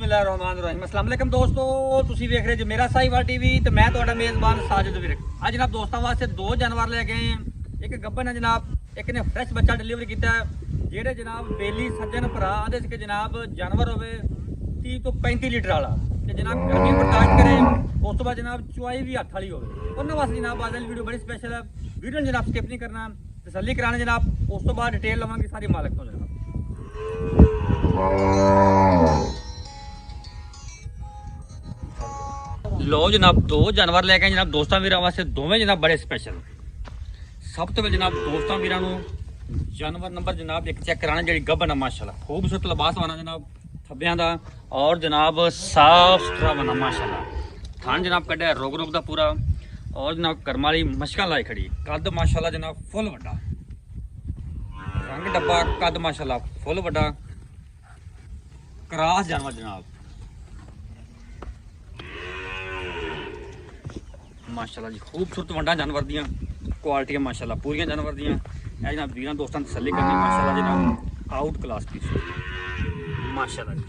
ਬਿਸਮਿਲ੍ਲਾਹਿਰਰਹਿਮਾਨਿਰਰਹੀਮ अस्सलाम वालेकुम ਦੋਸਤੋ ਤੁਸੀਂ ਵੇਖ ਰਹੇ ਜੀ ਮੇਰਾ ਸਾਈਵਾਲ ਟੀਵੀ ਤੇ ਮੈਂ ਤੁਹਾਡਾ ਮੇਜ਼ਬਾਨ ਸਾਜਿਦ ਵੀਰ। ਅੱਜ ਜਨਾਬ ਦੋਸਤਾਂ ਵਾਸਤੇ ਦੋ ਜਾਨਵਰ ਲੈ ਕੇ ਆਏ ਹਾਂ। ਇੱਕ ਗੱਭਣ ਹੈ ਜਨਾਬ, ਇੱਕ ਨੇ ਫਰੈਸ਼ ਬੱਚਾ ਡਿਲੀਵਰੀ ਕੀਤਾ ਹੈ। ਜਿਹੜੇ ਜਨਾਬ ਬੇਲੀ ਸੱਜਣ ਭਰਾ ਆਦੇ ਸੀ ਕਿ ਜਨਾਬ ਜਾਨਵਰ ਹੋਵੇ 30 ਤੋਂ 35 ਲੀਟਰ ਵਾਲਾ ਤੇ ਜਨਾਬ ਗਰਮੀ ਬਰਦਾਸ਼ਤ ਕਰੇ, ਉਸ ਤੋਂ ਬਾਅਦ ਜਨਾਬ ਚੁਆਈ ਵੀ ਹੱਥ ਵਾਲੀ ਹੋਵੇ। ਉਹਨਾਂ ਵਾਸਤੇ ਜਨਾਬ ਅੱਜ ਦੀ ਵੀਡੀਓ ਬੜੀ ਸਪੈਸ਼ਲ ਹੈ। ਵੀਡੀਓ ਜਨਾਬ ਸਕਿਪ ਨਹੀਂ ਕਰਨਾ, ਤਸੱਲੀ ਕਰਾਣਾ ਜਨਾਬ, ਉਸ ਤੋਂ ਬਾਅਦ ਡਿਟੇਲ ਲਵਾਂਗੇ ਸਾਰੀ ਮਾਲਕ ਤੋਂ ਜਨਾਬ। लो जनाब दो जानवर लैके आए जनाब दोस्तों वीर वास्ते, दोवें जनाब बड़े स्पेशल। सब तो पहले जनाब दोस्तों वीर जानवर नंबर जनाब एक चेक कराना, जी गब्बन है माशाल्लाह, खूबसूरत लिबास बना जनाब थब्बियां दा और जनाब साफ सुथरा बना माशाल्लाह। थान जनाब कड्ढिया रोग रोग दा पूरा और जनाब करम वाली मशकां लाई खड़ी, कद माशाल्लाह जनाब फुल वड्डा, रंग डब्बा कद माशाल्लाह फुल वड्डा, क्रास जानवर जनाब माशाल्लाह जी। खूबसूरत वंडा जानवर दियां क्वालिटियां माशाल्लाह पूरियां जानवर दियां। ए जनाब वीरां दोस्तां तसल्ली करनी माशाल्लाह जनाब आउट क्लास पीस माशाल्लाह जी।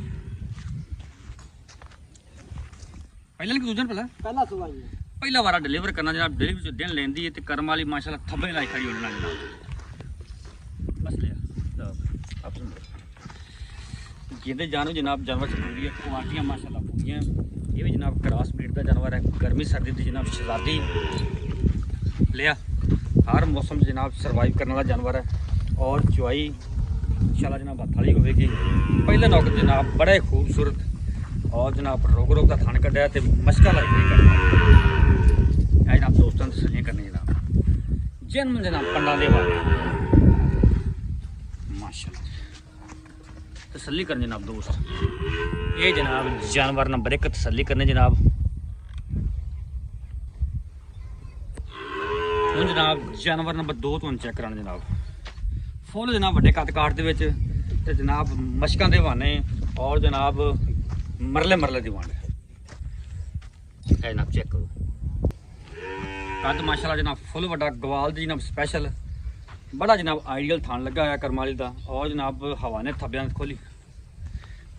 पहले कि दूसरा पहला सुबह जी पहला वारा डिलीवर करना जनाब, डिलीवरी जो दिन लेंदी है ते करम वाली माशाल्लाह थब्बे लाई खड़ी होने जनाब। बस लिया अब जिहदे जानवर जनाब जानवर पूरी क्वालिटियां माशाल्लाह पूरियां। ये भी जनाब क्रॉस ब्रीड का जानवर है, गर्मी सर्दी की जनाब शहजादी लिया, हर मौसम जनाब सर्वाइव करने वाला जानवर है और चुआई इंशाल्लाह जनाब हथ वाली होगी। पहले नौक जनाब बड़े खूबसूरत और जनाब रोग रोग का थान कढ़िया तो मशका लाई करना जनाब दोस्तों तसल्लियां करनी जनाब जन्म जनाब पंडा दे वाले माशाल्लाह तसल्ली करनी जनाब दोस्त। ये जनाब जानवर नंबर एक तसल्ली करने जनाब। हूँ जनाब जानवर नंबर दो तो चेक कराने जनाब, फुल जनाब वड्डे कद काट दे विच ते जनाब मशकां दे बहाने और जनाब मरले मरले दी वंड है जनाब। चेक करो कद माशाल्लाह जनाब फुल वड्डा गवाल दी जनाब स्पैशल बड़ा जनाब आइडियल थान लगा है करमाली का और जनाब हवा ने थब्बियां खोली।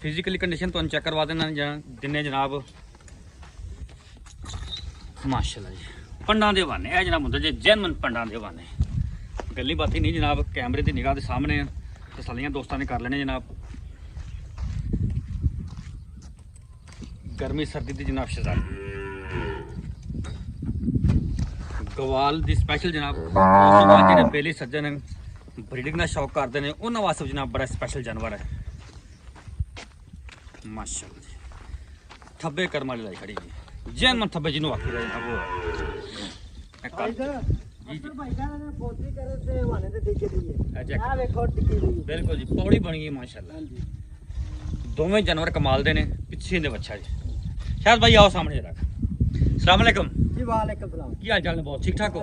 फिजिकली कंडीशन तो चेक करवा देना जिन्हें जनाब माशाल्लाह जी पंडा दे बहाने है जनाब होंगे जे जैनमन पंडा दे बहाने गली बात ही नहीं जनाब, कैमरे की निगाह के सामने तसल्लियां दोस्तों ने कर लेने जनाब। गर्मी सर्दी की जनाब शहजादी गवाल दी स्पैशल जनाब। जो बेली सज्जन ब्रीडिंग का शौक करते हैं उन्होंने वास्ते जनाब बड़ा स्पैशल जानवर है माशाल्लाह जी। थब्बे करम वाली लाई खड़ी है जैन मन थब्बे जिन्हों आखी रहे वो बिल्कुल जी पौड़ी बन गई माशाल्लाह। दोवें जानवर कमाल दे ने पिछे दे बच्चा जी। शायद भाई आओ सामने जरा। अस्सलाम वालेकुम जी। वालेकुम सलाम। की हाल चाल ने? बहुत ठीक ठाक हो?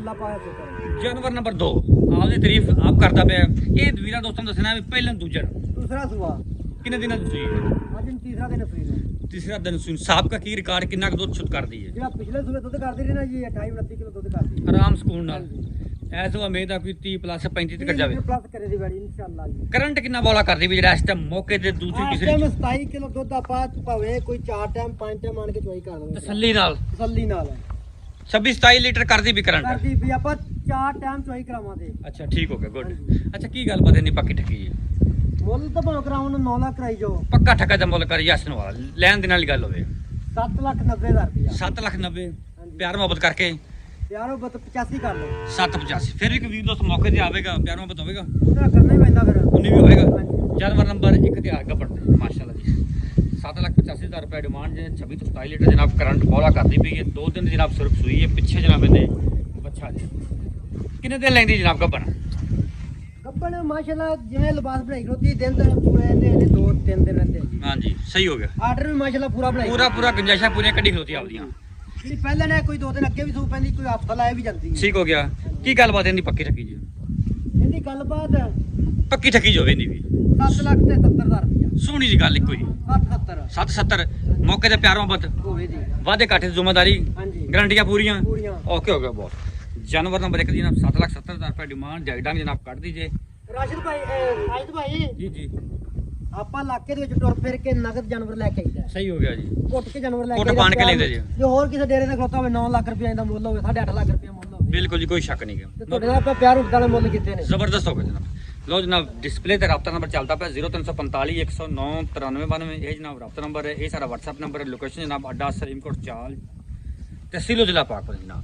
जानवर नंबर दो आपकी तारीफ आप करता पे ये वीरा दोस्तों दसना भी पहले दूसरा सुबह कितने दिन तीसरा दिन सुन साहब का की रिकॉर्ड कितना दूध छुट कर दी है? पिछले सुबह दूध कर दी ना जी 28-29 किलो दूध कर दी आराम सुकून नाल। ऐसो उम्मीद है कोई 30 प्लस 35 तक जावे प्लस करे दी बड़ी इंशाल्लाह जी। करंट कितना बोला कर दी भी जेड़ा इस टाइम मौके ते दूसरी तीसरी 27 किलो दूध आपा भावे कोई 4 टाइम 5 टाइम मान के चोई कर दो तसल्ली नाल 26-27 लीटर कर दी भी करंट कर दी भी आपा 4 टाइम चोई करावा दे। अच्छा ठीक हो गया गुड। अच्छा की गल बात नहीं पक्की ठकी है मुल तो भाव कराउन 9 लाख कराई जो पक्का ठका दा मुल कर यासन वाला लैन देन वाली गल होवे 7,90,000 रुपया 7,90,000 प्यार मोहब्बत करके प्यार मोहब्बत 85 कर लो 785 फिर भी वीर दोस्त मौके ते आवेगा प्यार मोहब्बत होवेगा उन्हें करना ही पैंदा फिर उन्हें भी होवेगा। जानवर नंबर 1 ते आगे बढ़ते माशाल्लाह जी 7,85,000 रुपया डिमांड जे 26 ਤੋਂ 27 लीटर जनाब करंट बौला करती पई है। 2 दिन जनाब सिर्फ सुई है पिछे जनाब इहदे बच्चा जी कितने दिन लैंदी जनाब गब्बन गब्बन माशाल्लाह जिवें लिबास बनाई होती दिन तो पूरे ने 2-3 दिन रहते। हां जी सही हो गया। आर्डर भी माशाल्लाह पूरा बनाई पूरा गुंजाइशां पूरी कड्डी खलोती आवदियां जी। पहले ने कोई 2 दिन अगे भी सू पैंदी कोई हफ्ता लाए भी जांदी ठीक हो गया। की गलबात इहदी पक्की ठकी जी? इहदी गलबात पक्की ठकी जो इहदी भी 7,70,000 रुपया सोहनी जी गल इको ही 770 मौके ते प्यार मोहब्बत होवे जी वादे घाटे जिम्मेदारी गारंटियां पूरियां ओके हो गया बहुत। जानवर नंबर 1 जनाब 7,70,000 रुपया डिमांड जाई डांग जनाब कट दीजिए। राशिद भाई जी जी ਆਪਾਂ ਇਲਾਕੇ ਦੇ ਵਿੱਚ ਟੁਰ ਫਿਰ ਕੇ ਨਗਦ ਜਾਨਵਰ ਲੈ ਕੇ ਆਈਦਾ। ਸਹੀ ਹੋ ਗਿਆ ਜੀ। ਘੁੱਟ ਕੇ ਜਾਨਵਰ ਲੈ ਘੁੱਟ ਪਾਣ ਕੇ ਲੈਂਦੇ ਜੀ। ਜੇ ਹੋਰ ਕਿਸੇ ਡੇਰੇ ਤੇ ਖਲੋਤਾ ਹੋਵੇ 9 ਲੱਖ ਰੁਪਏ ਦਾ ਮੁੱਲ ਹੋਵੇ 8.5 ਲੱਖ ਰੁਪਏ ਮੁੱਲ ਹੋਵੇ। ਬਿਲਕੁਲ ਜੀ, ਕੋਈ ਸ਼ੱਕ ਨਹੀਂ ਤੇ ਤੁਹਾਡੇ ਨਾਲ ਆਪਾਂ ਪਿਆਰ ਉੱਦਾਂ ਦੇ ਮੁੱਲ ਕੀਤੇ ਨੇ। ਜ਼ਬਰਦਸਤ ਹੋ ਗਿਆ ਜਨਾਬ। ਲਓ ਜਨਾਬ, ਡਿਸਪਲੇ ਤੇ ਰਾਬਤਾ ਨੰਬਰ ਚੱਲਦਾ ਪਿਆ 0345 109 9392। ਇਹ ਜਨਾਬ ਰਾਬਤਾ ਨੰਬਰ ਹੈ, ਇਹ ਸਾਡਾ WhatsApp ਨੰਬਰ ਹੈ। ਲੋਕੇਸ਼ਨ ਜਨਾਬ ਅੱਡਾ ਸਲੀਮਕੋਟ ਚਾਲ, ਤਹਿਸੀਲ ਜ਼ਿਲ੍ਹਾ ਪਾਕਪੁਰ ਜਨਾਬ।